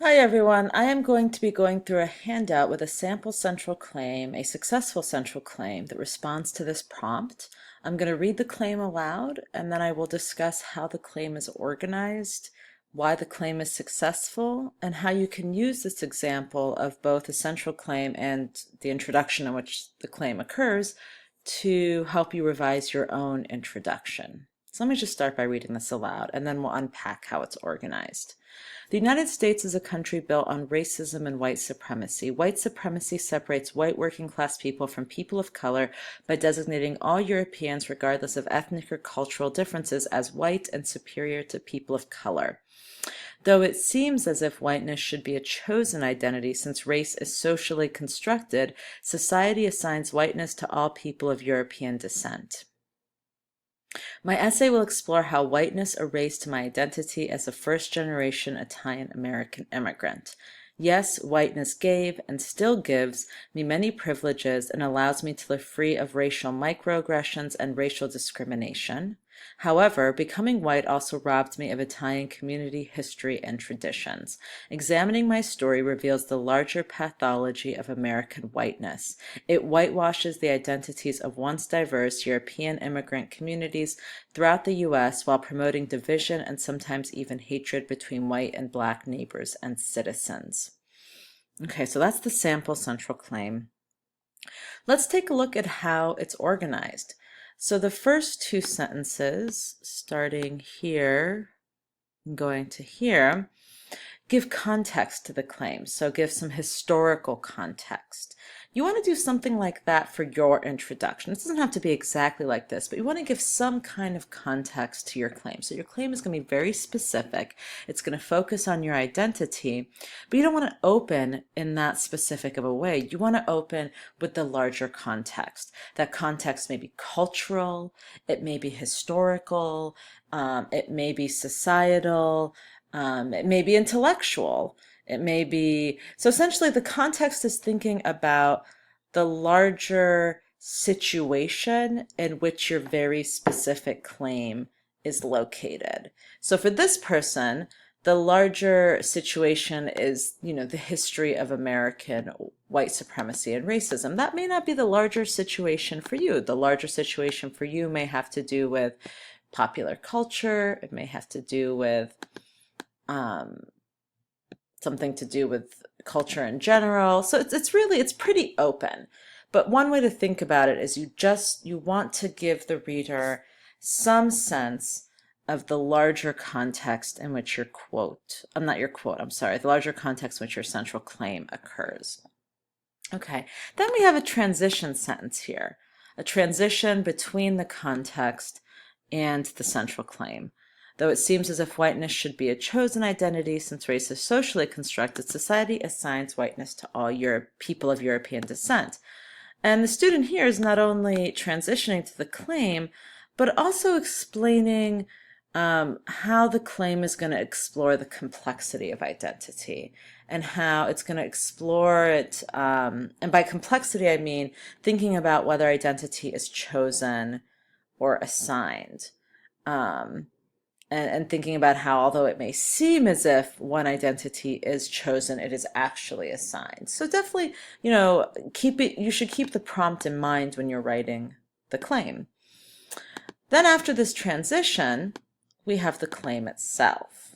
Hi everyone, I am going to be going through a handout with a sample central claim, a successful central claim that responds to this prompt. I'm going to read the claim aloud and then I will discuss how the claim is organized, why the claim is successful, and how you can use this example of both a central claim and the introduction in which the claim occurs to help you revise your own introduction. So let me just start by reading this aloud and then we'll unpack how it's organized. The United States is a country built on racism and white supremacy. White supremacy separates white working class people from people of color by designating all Europeans, regardless of ethnic or cultural differences, as white and superior to people of color. Though it seems as if whiteness should be a chosen identity since race is socially constructed, society assigns whiteness to all people of European descent. My essay will explore how whiteness erased my identity as a first-generation Italian-American immigrant. Yes, whiteness gave, and still gives, me many privileges and allows me to live free of racial microaggressions and racial discrimination. However, becoming white also robbed me of Italian community, history, and traditions. Examining my story reveals the larger pathology of American whiteness. It whitewashes the identities of once diverse European immigrant communities throughout the U.S. while promoting division and sometimes even hatred between white and black neighbors and citizens. Okay, so that's the sample central claim. Let's take a look at how it's organized. So the first two sentences, starting here and going to here, give context to the claim. So give some historical context. You want to do something like that for your introduction. It doesn't have to be exactly like this, but you want to give some kind of context to your claim. So your claim is going to be very specific. It's going to focus on your identity, but you don't want to open in that specific of a way. You want to open with the larger context. That context may be cultural, it may be historical, it may be societal, it may be intellectual. It may be, so essentially the context is thinking about the larger situation in which your very specific claim is located. So for this person, the larger situation is, the history of American white supremacy and racism. That may not be the larger situation for you. The larger situation for you may have to do with popular culture. It may have to do with um, something to do with culture in general. So it's pretty open. But one way to think about it is you want to give the reader some sense of the larger context in which your quote, not your quote, I'm sorry, the larger context in which your central claim occurs. Okay, then we have a transition sentence here, a transition between the context and the central claim. Though it seems as if whiteness should be a chosen identity since race is socially constructed, society assigns whiteness to all people of European descent. And the student here is not only transitioning to the claim, but also explaining how the claim is going to explore the complexity of identity and how it's going to explore it. And by complexity, I mean thinking about whether identity is chosen or assigned. Um, and thinking about how, although it may seem as if one identity is chosen, it is actually assigned. So definitely, you should keep the prompt in mind when you're writing the claim. Then after this transition, we have the claim itself.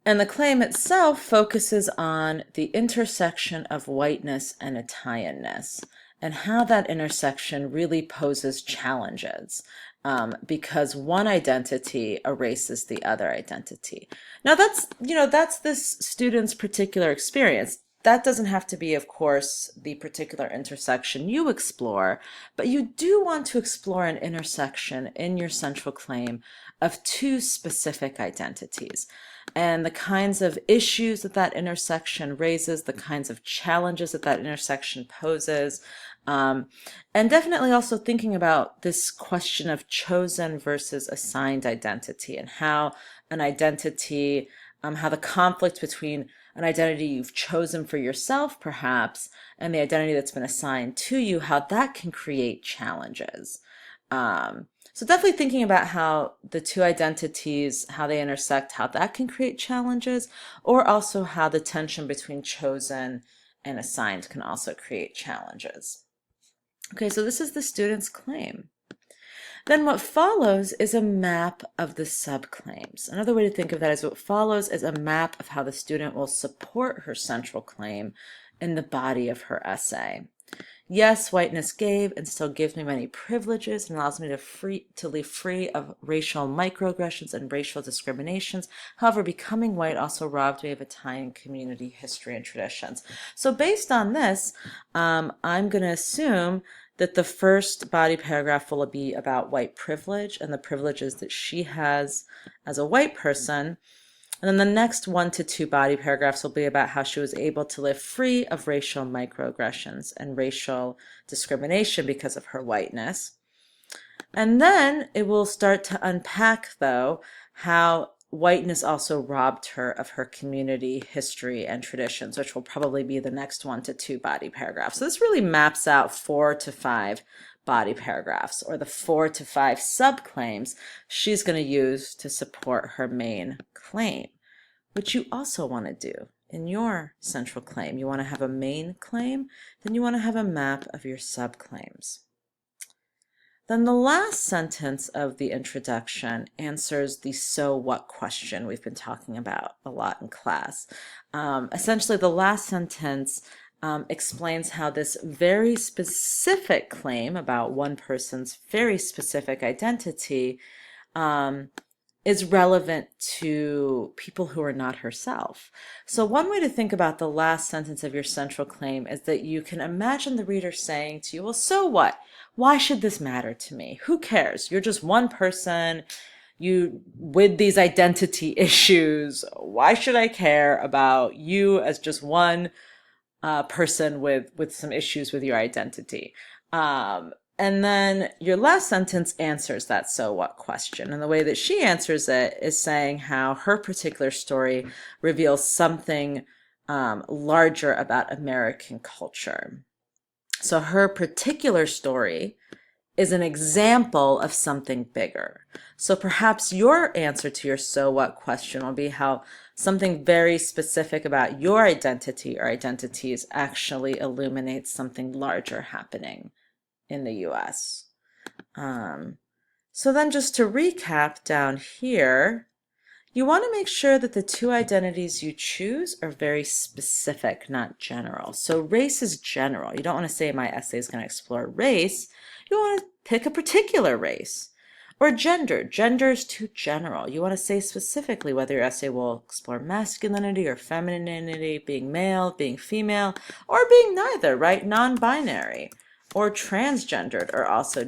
And the claim itself focuses on the intersection of whiteness and Italianness and how that intersection really poses challenges because one identity erases the other identity. Now that's this student's particular experience. That doesn't have to be, of course, the particular intersection you explore, but you do want to explore an intersection in your central claim of two specific identities and the kinds of issues that that intersection raises, the kinds of challenges that that intersection poses, and definitely also thinking about this question of chosen versus assigned identity and how an identity, how the conflict between an identity you've chosen for yourself, perhaps, and the identity that's been assigned to you, how that can create challenges. So definitely thinking about how the two identities, how they intersect, how that can create challenges, or also how the tension between chosen and assigned can also create challenges. Okay, so this is the student's claim. Then what follows is a map of the subclaims. Another way to think of that is what follows is a map of how the student will support her central claim in the body of her essay. Yes, whiteness gave and still gives me many privileges and allows me to live free of racial microaggressions and racial discriminations. However, becoming white also robbed me of Italian community history and traditions. So based on this, I'm going to assume that the first body paragraph will be about white privilege and the privileges that she has as a white person. And then the next 1 to 2 body paragraphs will be about how she was able to live free of racial microaggressions and racial discrimination because of her whiteness. And then it will start to unpack, though, how whiteness also robbed her of her community history and traditions, which will probably be the next 1 to 2 body paragraphs. So this really maps out 4 to 5 body paragraphs, or the 4 to 5 subclaims she's going to use to support her main claim, which you also want to do in your central claim. You want to have a main claim, then you want to have a map of your subclaims. Then the last sentence of the introduction answers the so what question we've been talking about a lot in class. Essentially, the last sentence explains how this very specific claim about one person's very specific identity is relevant to people who are not herself. So one way to think about the last sentence of your central claim is that you can imagine the reader saying to you, well, so what? Why should this matter to me? Who cares? You're just one person, you with these identity issues. Why should I care about you as just one person with some issues with your identity? And then your last sentence answers that so what question. And the way that she answers it is saying how her particular story reveals something larger about American culture. So her particular story is an example of something bigger. So perhaps your answer to your so what question will be how something very specific about your identity or identities actually illuminates something larger happening in the US. So then just to recap down here, you want to make sure that the two identities you choose are very specific, not general. So race is general. You don't want to say my essay is going to explore race. You want to pick a particular race. Or gender. Gender is too general. You want to say specifically whether your essay will explore masculinity or femininity, being male, being female, or being neither, right? Non-binary. Or transgendered are also,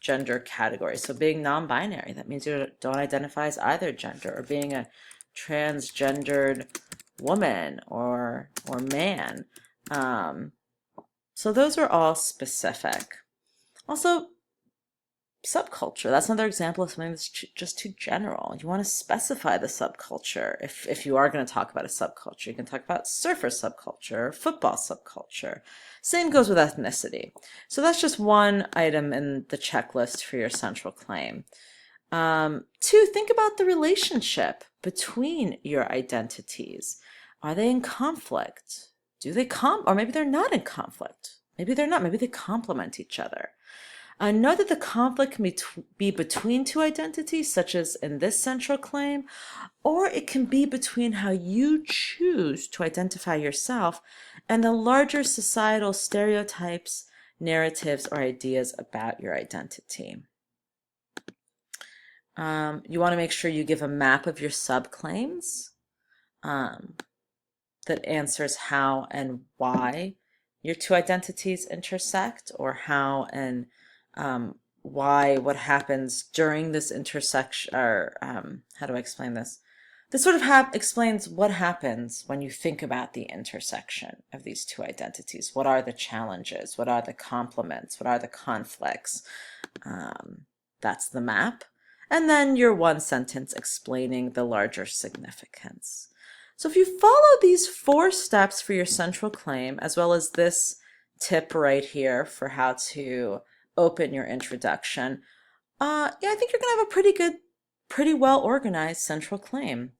gender categories. So being non-binary, that means you don't identify as either gender, or being a transgendered woman or man. So those are all specific. Also, subculture, that's another example of something that's just too general. You want to specify the subculture. If you are going to talk about a subculture, you can talk about surfer subculture, football subculture. Same goes with ethnicity. So that's just one item in the checklist for your central claim. 2, think about the relationship between your identities. Are they in conflict? Do they or maybe they're not in conflict. Maybe they're not. Maybe they complement each other. Know that the conflict can be between two identities, such as in this central claim, or it can be between how you choose to identify yourself and the larger societal stereotypes, narratives, or ideas about your identity. You want to make sure you give a map of your subclaims that answers how and why your two identities intersect, or how and why, what happens during this intersection, or how do I explain this? This sort of explains what happens when you think about the intersection of these two identities. What are the challenges? What are the complements? What are the conflicts? That's the map. And then your one sentence explaining the larger significance. So if you follow these 4 steps for your central claim, as well as this tip right here for how to open your introduction, yeah, I think you're going to have a pretty well organized central claim,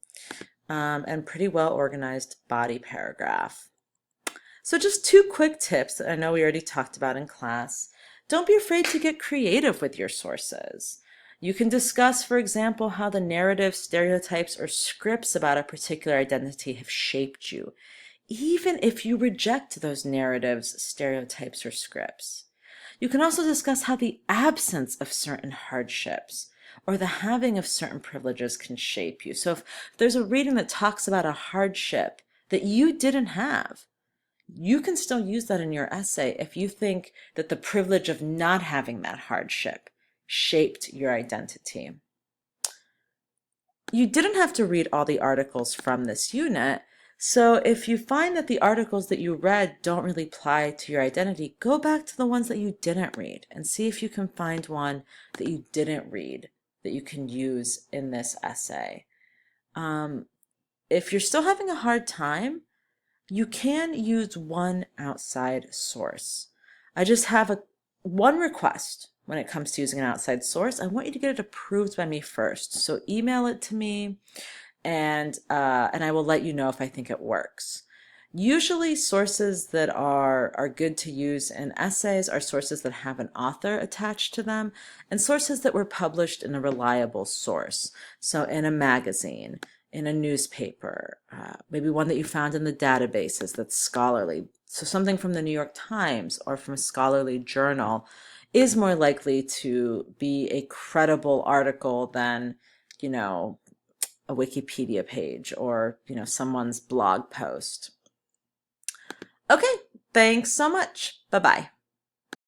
and pretty well organized body paragraph. So just two quick tips that I know we already talked about in class. Don't be afraid to get creative with your sources. You can discuss, for example, how the narrative, stereotypes, or scripts about a particular identity have shaped you, even if you reject those narratives, stereotypes, or scripts. You can also discuss how the absence of certain hardships or the having of certain privileges can shape you. So if there's a reading that talks about a hardship that you didn't have, you can still use that in your essay if you think that the privilege of not having that hardship shaped your identity. You didn't have to read all the articles from this unit, so if you find that the articles that you read don't really apply to your identity, go back to the ones that you didn't read and see if you can find one that you didn't read that you can use in this essay. If you're still having a hard time, you can use one outside source. I just have one request when it comes to using an outside source. I want you to get it approved by me first. So email it to me, and I will let you know if I think it works. Usually sources that are good to use in essays are sources that have an author attached to them, and sources that were published in a reliable source. So in a magazine, in a newspaper, maybe one that you found in the databases that's scholarly. So something from the New York Times or from a scholarly journal is more likely to be a credible article than, you know, a Wikipedia page or, someone's blog post. Okay, thanks so much. Bye-bye.